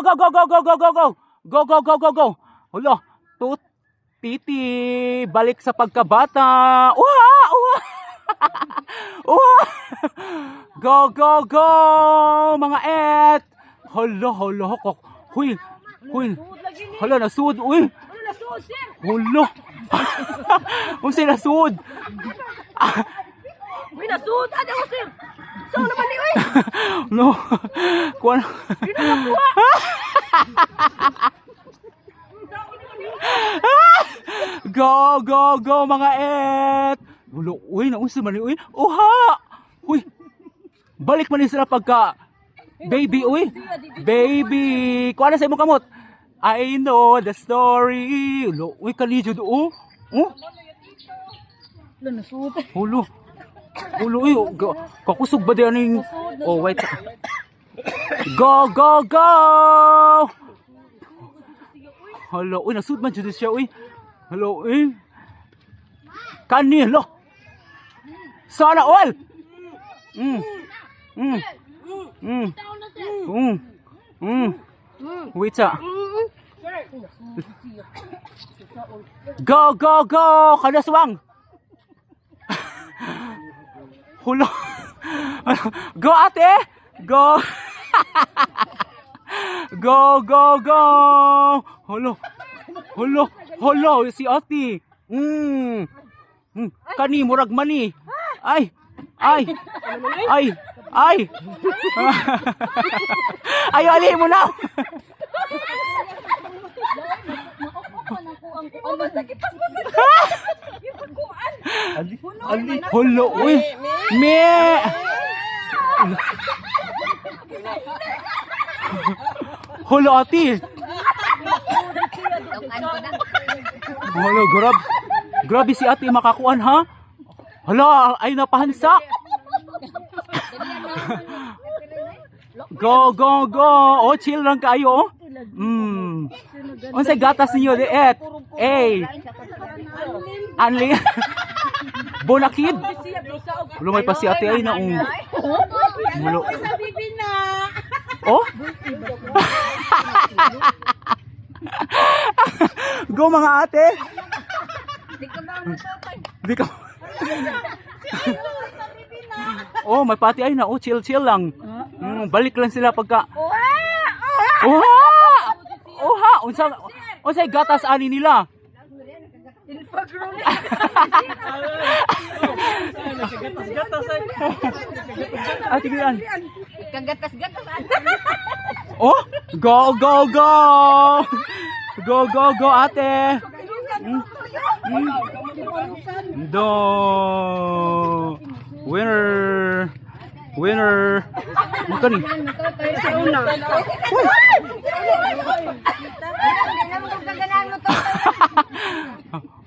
go, go, go, go, go, go, go, go. Go, go, go, go, go. Hala, Titi, balik sa pagkabata. Uha, uha. Uha. Go, go, go, mga et. Hala, hala, kok. Huy, huy. Hala, nasud, uy. Hala. Unsay nasud? Uy, nasud. Ano ko, sir? So, naman ni, uy. No. Kuan. Go, go, go, mga et. Ulo, uy, naunsa man ni, uy. Uha. Uy. Balik man ni sila pagka baby, uy. Baby. Kuan na sa imong kamot. I know the story. Ulo, uy, kalijud, oh. Oh. Ulo. Ulo, uy. Kakusog ba diyan ning... Oh, wait. Go, go, go. Hello, uy, nasud man jud siya, uy. Hello, uy. Kani, hello. Sana all. Wait sa. Go, go, go. Kadaswang. Hulo. Go, ate. Go. Go, go, go. Hulo. Hulo. Hulo, si ate. Kani, murag mani. Ay. Ay. Ay. Ay. Ay, ali mo na. Hulo, uy. Me. Hulo, ate. Hulo, grabe si ate makakuan, ha? Hala, ay napahansak. Go, go, go. Oh, chill lang kayo, oh. Unsay gatas niyo, diet? Eh. Anli. Bonakid. Lumay pa si ate ay na mulo. Oh? Go mga ate. Di ka. Oh, may pati ay na. Oh, chill lang. Balik lang sila pagka. Oha! Oha! Unsay gatas ani nila? Atigilan. Kagatas-gatas. Oh, go, go, go. Go, go, go, ate. Do. Winner. Winner. Bukan nih.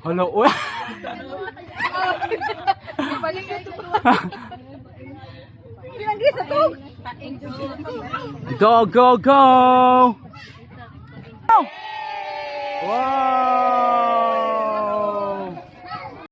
Halo, wah. Go, go, go. Wow.